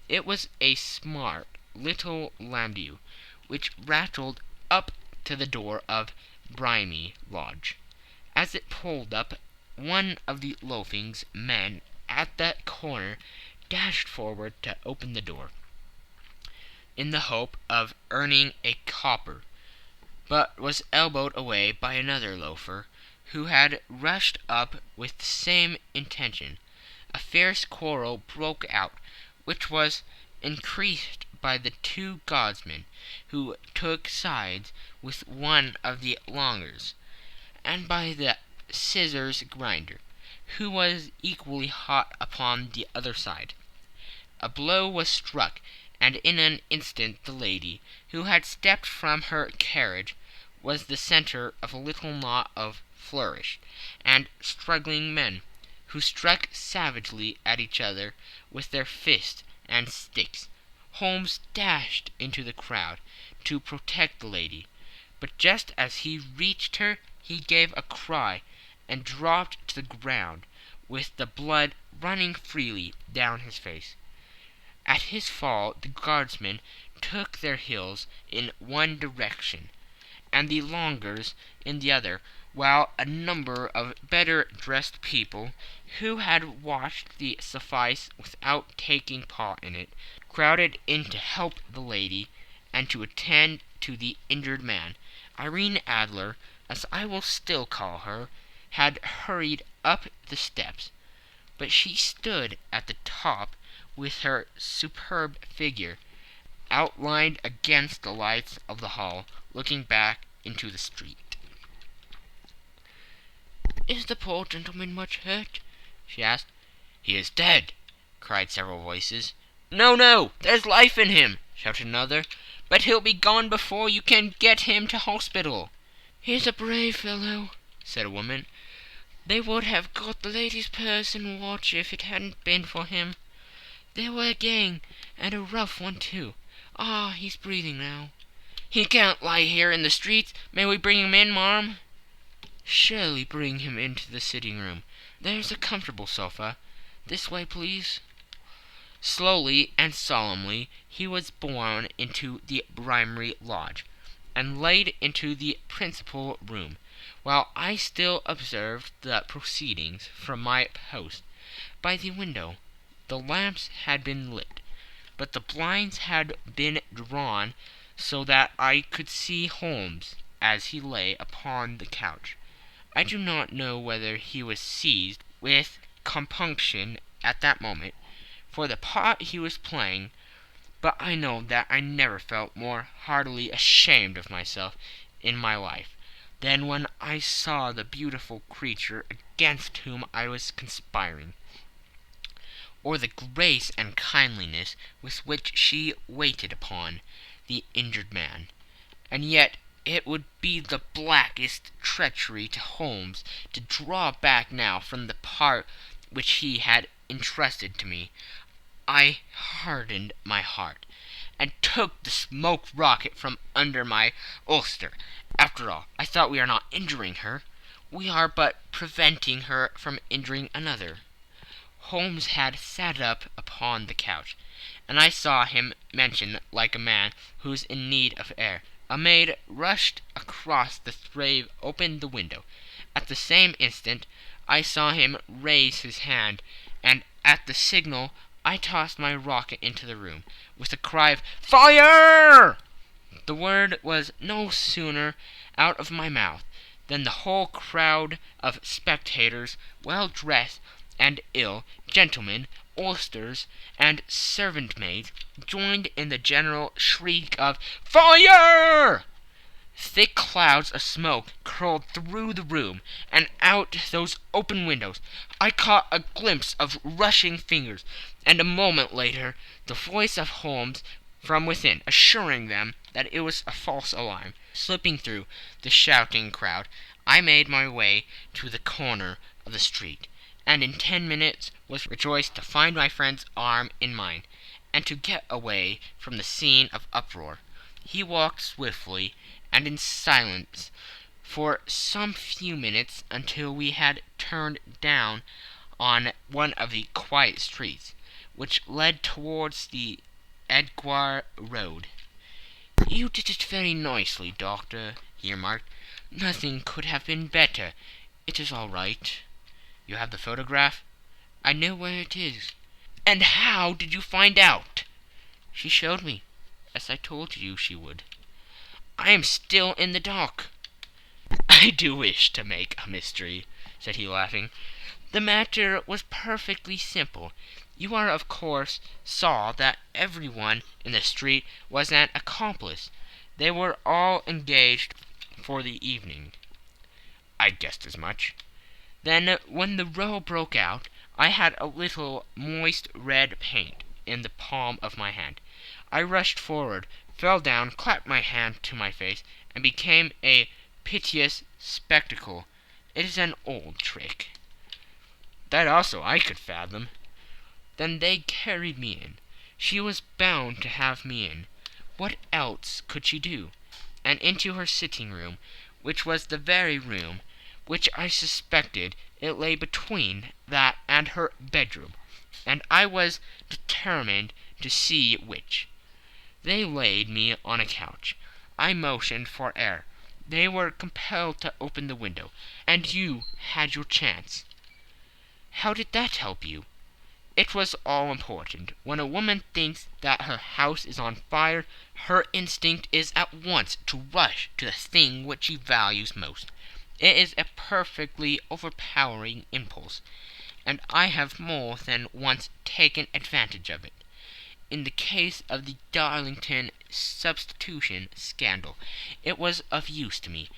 It was a smart little landau, which rattled up to the door of Briony Lodge. As it pulled up, one of the loafing men at that corner dashed forward to open the door, in the hope of earning a copper, but was elbowed away by another loafer, who had rushed up with the same intention. A fierce quarrel broke out, which was increased by the 2 guardsmen, who took sides with one of the longers, and by the scissors grinder, who was equally hot upon the other side. A blow was struck, and in an instant the lady, who had stepped from her carriage, was the centre of a little knot of flourish and struggling men, who struck savagely at each other with their fists and sticks. Holmes dashed into the crowd to protect the lady, but just as he reached her he gave a cry and dropped to the ground, with the blood running freely down his face. At his fall the guardsmen took their heels in one direction, and the longers in the other, while a number of better dressed people, who had watched the suffice without taking part in it, crowded in to help the lady and to attend to the injured man. Irene Adler, as I will still call her, had hurried up the steps, but she stood at the top with her superb figure outlined against the lights of the hall, looking back into the street. "Is the poor gentleman much hurt?" she asked. "He is dead!" cried several voices. "No, no, there's life in him!" shouted another. "But he'll be gone before you can get him to hospital." "He's a brave fellow," said a woman. "They would have got the lady's purse and watch if it hadn't been for him. They were a gang, and a rough one too. Ah, he's breathing now." "He can't lie here in the streets. May we bring him in, marm?" "Surely bring him into the sitting-room. There's a comfortable sofa. This way, please." Slowly and solemnly he was borne into the Brimery Lodge, and laid into the principal room, while I still observed the proceedings from my post by the window. The lamps had been lit, but the blinds had been drawn so that I could see Holmes as he lay upon the couch. I do not know whether he was seized with compunction at that moment for the part he was playing, but I know that I never felt more heartily ashamed of myself in my life than when I saw the beautiful creature against whom I was conspiring, or the grace and kindliness with which she waited upon the injured man. And yet it would be the blackest treachery to Holmes to draw back now from the part which he had entrusted to me. I hardened my heart, and took the smoke rocket from under my ulster. After all, I thought, we are not injuring her. We are but preventing her from injuring another. Holmes had sat up upon the couch, and I saw him mention like a man who's in need of air. A maid rushed across the threshold, opened the window. At the same instant I saw him raise his hand, and at the signal I tossed my rocket into the room, with a cry of "Fire!" The word was no sooner out of my mouth than the whole crowd of spectators, well dressed and ill, gentlemen, ulsters, and servant-maids, joined in the general shriek of "Fire!" Thick clouds of smoke curled through the room and out those open windows. I caught a glimpse of rushing fingers, and a moment later the voice of Holmes from within, assuring them that it was a false alarm. Slipping through the shouting crowd, I made my way to the corner of the street, and in 10 minutes was rejoiced to find my friend's arm in mine, and to get away from the scene of uproar. He walked swiftly and in silence for some few minutes, until we had turned down on one of the quiet streets which led towards the Edgware Road. "You did it very nicely, Doctor," he remarked. "Nothing could have been better. It is all right." "You have the photograph?" "I know where it is." "And how did you find out?" "She showed me, as I told you she would." "I am still in the dark." "I do wish to make a mystery," said he, laughing. "The matter was perfectly simple. You are, of course, saw that everyone in the street was an accomplice. They were all engaged for the evening." "I guessed as much." "Then, when the row broke out, I had a little moist red paint in the palm of my hand. I rushed forward, fell down, clapped my hand to my face, and became a piteous spectacle. It is an old trick." "That also I could fathom." "Then they carried me in. She was bound to have me in. What else could she do? And into her sitting-room, which was the very room which I suspected. It lay between that and her bedroom, and I was determined to see which. They laid me on a couch. I motioned for air. They were compelled to open the window, and you had your chance." "How did that help you?" "It was all important. When a woman thinks that her house is on fire, her instinct is at once to rush to the thing which she values most. It is a perfectly overpowering impulse, and I have more than once taken advantage of it. In the case of the Darlington substitution scandal, it was of use to me,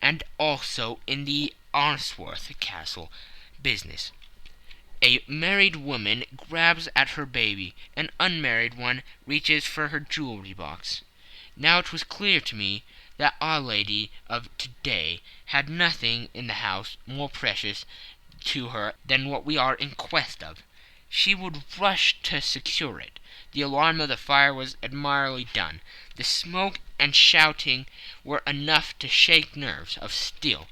and also in the Arnsworth Castle business. A married woman grabs at her baby, an unmarried one reaches for her jewelry box. Now it was clear to me that Our Lady of today had nothing in the house more precious to her than what we are in quest of. She would rush to secure it. The alarm of the fire was admirably done. The smoke and shouting were enough to shake nerves of steel.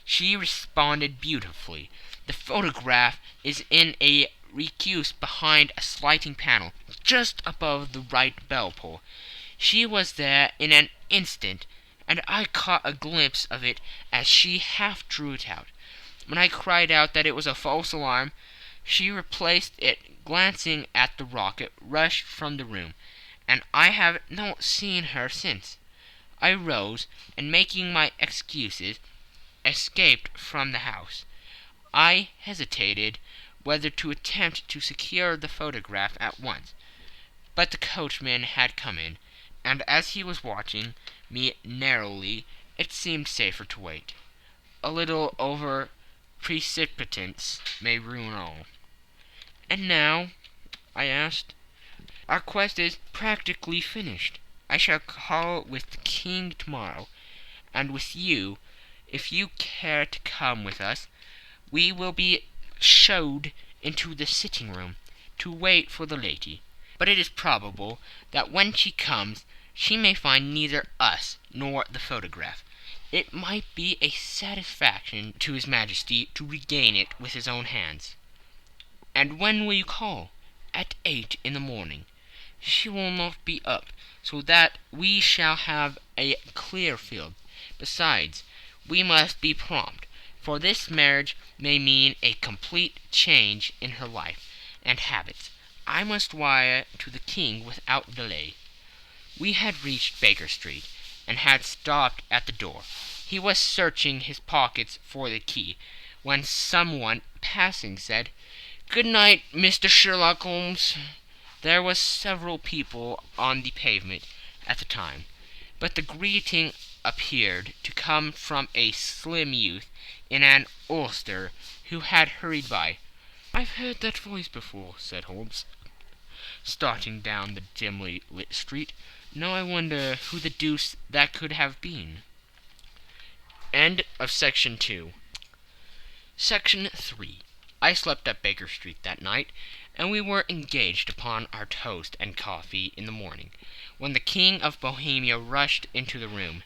She responded beautifully. The photograph is in a recuse behind a sliding panel, just above the right bell pull. She was there in an instant, and I caught a glimpse of it as she half drew it out. When I cried out that it was a false alarm, she replaced it, glancing at the rocket, rushed from the room, and I have not seen her since. I rose, and making my excuses, escaped from the house. I hesitated whether to attempt to secure the photograph at once, but the coachman had come in, and as he was watching me narrowly, it seemed safer to wait. A little over precipitance may ruin all. "And now?" I asked. "Our quest is practically finished. I shall call with the king tomorrow, and with you, if you care to come with us. We will be showed into the sitting room to wait for the lady. But it is probable that when she comes she may find neither us nor the photograph. It might be a satisfaction to his Majesty to regain it with his own hands." "And when will you call?" "At 8 in the morning. She will not be up, so that we shall have a clear field. Besides, we must be prompt, for this marriage may mean a complete change in her life and habits. I must wire to the king without delay." We had reached Baker Street, and had stopped at the door. He was searching his pockets for the key, when someone passing said, "Good night, Mr. Sherlock Holmes." There were several people on the pavement at the time, but the greeting appeared to come from a slim youth in an ulster who had hurried by. "I've heard that voice before," said Holmes, starting down the dimly lit street. "Now I wonder who the deuce that could have been." End of Section 2. Section 3. I slept at Baker Street that night, and we were engaged upon our toast and coffee in the morning, when the King of Bohemia rushed into the room.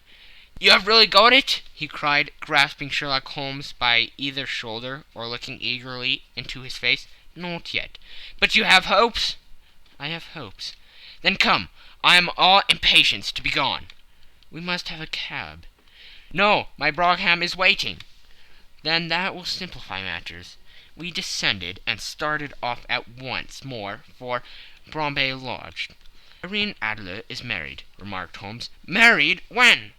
"You have really got it?" he cried, grasping Sherlock Holmes by either shoulder, or looking eagerly into his face. "Not yet." "But you have hopes?" "I have hopes." "Then come. I am all impatience to be gone." "We must have a cab." "No, my brougham is waiting." "Then that will simplify matters." We descended, and started off at once more for Bombay Lodge. "Irene Adler is married," remarked Holmes. "Married? When?"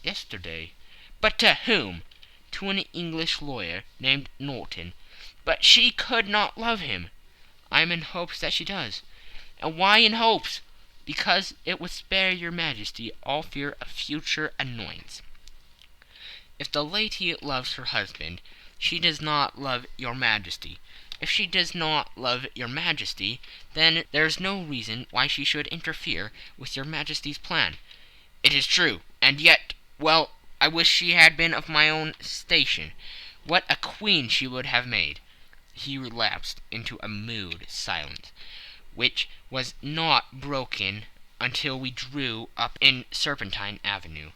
"Yesterday." "But to whom?" "To an English lawyer named Norton." "But she could not love him." "I am in hopes that she does." "And why in hopes?" "Because it would spare your Majesty all fear of future annoyance. If the lady loves her husband, she does not love your Majesty. If she does not love your Majesty, then there is no reason why she should interfere with your Majesty's plan." "It is true, and yet, well, I wish she had been of my own station. What a queen she would have made." He relapsed into a mood silence, which was not broken until we drew up in Serpentine Avenue.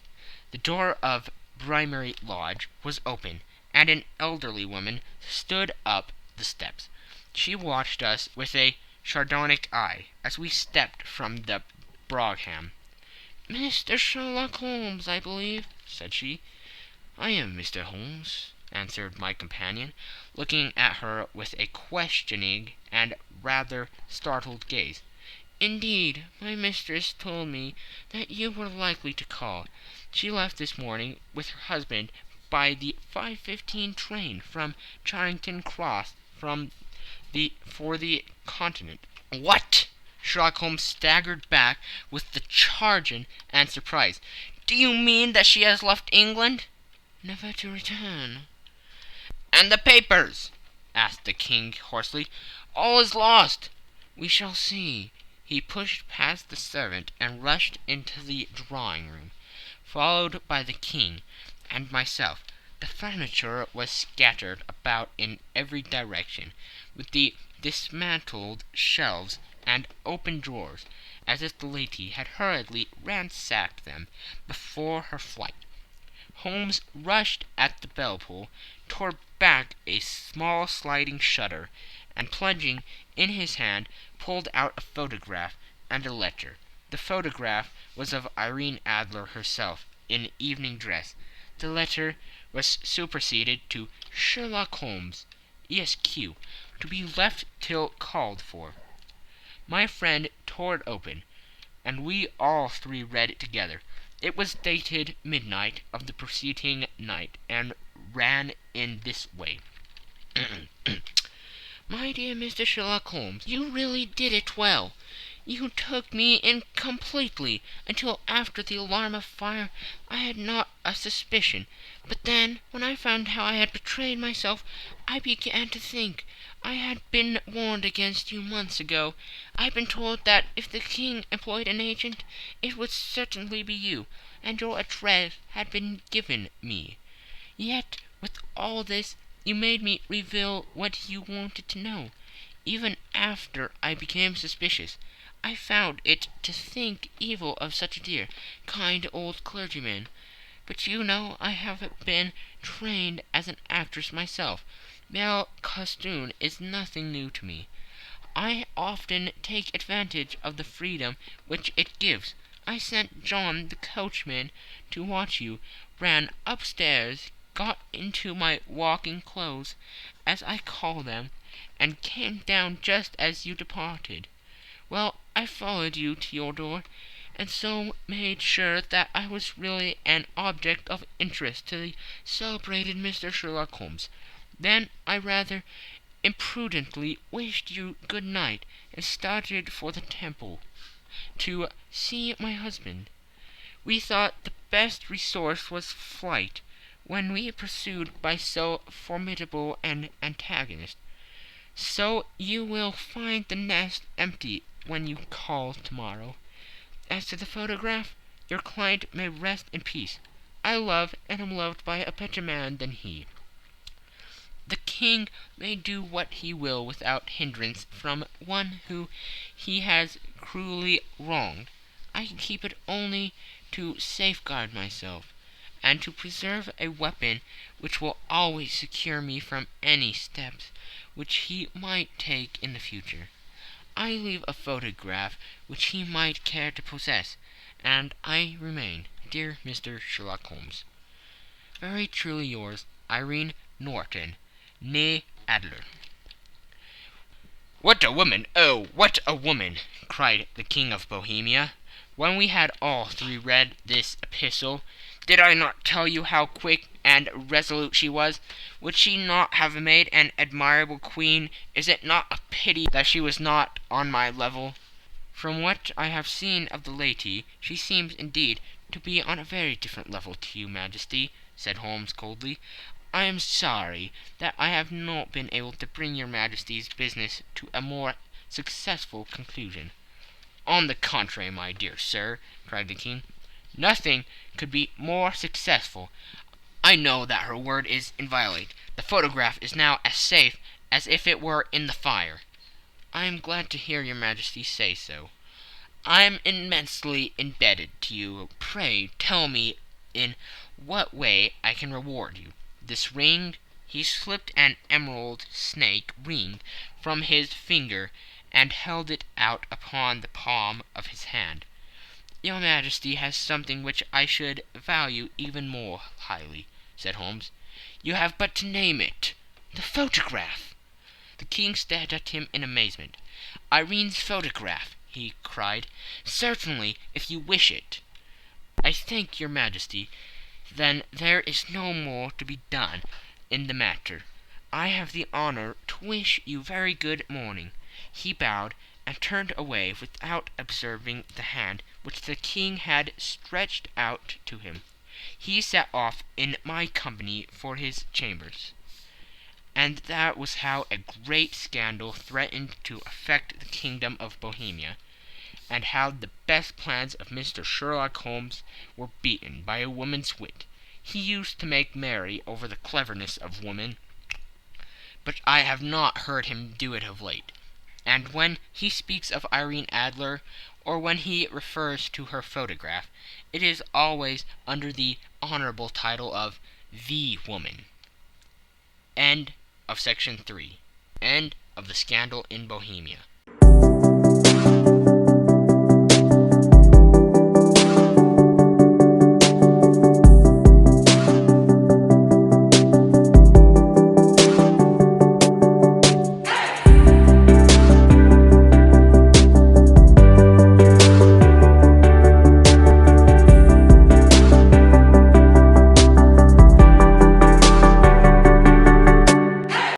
The door of Brimary Lodge was open, and an elderly woman stood up the steps. She watched us with a sardonic eye as we stepped from the brougham. "Mr. Sherlock Holmes, I believe," said she. "I am Mr. Holmes," answered my companion, looking at her with a questioning and rather startled gaze. "Indeed, my mistress told me that you were likely to call. She left this morning with her husband by the 5:15 train from Charing Cross for the Continent." "What?" Sherlock Holmes staggered back with the jargon and surprise. "Do you mean that she has left England?" "Never to return." "And the papers?" asked the King hoarsely. "All is lost." "We shall see." He pushed past the servant and rushed into the drawing-room, followed by the King and myself. The furniture was scattered about in every direction, with the dismantled shelves and open drawers, as if the lady had hurriedly ransacked them before her flight. Holmes rushed at the bell-pull, tore back a small sliding shutter, and plunging in his hand, pulled out a photograph and a letter. The photograph was of Irene Adler herself, in evening dress. The letter was superseded to Sherlock Holmes, Esq., to be left till called for. My friend tore it open, and we all three read it together. It was dated midnight of the preceding night, and ran in this way. "My dear Mr. Sherlock Holmes, you really did it well. You took me in completely. Until after the alarm of fire I had not a suspicion. But then, when I found how I had betrayed myself, I began to think. I had been warned against you months ago. I had been told that if the King employed an agent, it would certainly be you, and your address had been given me. Yet, with all this, you made me reveal what you wanted to know. Even after I became suspicious, I found it to think evil of such a dear, kind old clergyman. But you know I have been trained as an actress myself. Male costume is nothing new to me. I often take advantage of the freedom which it gives. I sent John the coachman to watch you, ran upstairs, got into my walking clothes, as I call them, and came down just as you departed. Well, I followed you to your door, and so made sure that I was really an object of interest to the celebrated Mr. Sherlock Holmes. Then I rather imprudently wished you good night, and started for the Temple to see my husband. We thought the best resource was flight, when we pursued by so formidable an antagonist. So you will find the nest empty when you call tomorrow. As to the photograph, your client may rest in peace. I love and am loved by a better man than he. The King may do what he will without hindrance from one who he has cruelly wronged. I keep it only to safeguard myself, and to preserve a weapon which will always secure me from any steps which he might take in the future. I leave a photograph which he might care to possess, and I remain, dear Mr. Sherlock Holmes, very truly yours, Irene Norton, née Adler. "What a woman! Oh, what a woman!" cried the King of Bohemia, when we had all three read this epistle. "Did I not tell you how quick and resolute she was? Would she not have made an admirable queen? Is it not a pity that she was not on my level?" "From what I have seen of the lady, she seems indeed to be on a very different level to you, Majesty," said Holmes coldly. "I am sorry that I have not been able to bring your Majesty's business to a more successful conclusion." "On the contrary, my dear sir," cried the King, "nothing could be more successful. I know that her word is inviolate. The photograph is now as safe as if it were in the fire." "I am glad to hear your Majesty say so." "I am immensely indebted to you. Pray tell me in what way I can reward you. This ring—" He slipped an emerald snake ring from his finger and held it out upon the palm of his hand. "Your Majesty has something which I should value even more highly," said Holmes. "You have but to name it." "The photograph!" The King stared at him in amazement. "Irene's photograph!" he cried. "Certainly, if you wish it." "I thank your Majesty. Then there is no more to be done in the matter. I have the honor to wish you very good morning." He bowed and turned away without observing the hand which the king had stretched out to him. He set off in my company for his chambers. And that was how a great scandal threatened to affect the kingdom of Bohemia, and how the best plans of Mr. Sherlock Holmes were beaten by a woman's wit. He used to make merry over the cleverness of women, but I have not heard him do it of late. And when he speaks of Irene Adler, or when he refers to her photograph, it is always under the honorable title of "the woman." End of section 3. End of the scandal in Bohemia.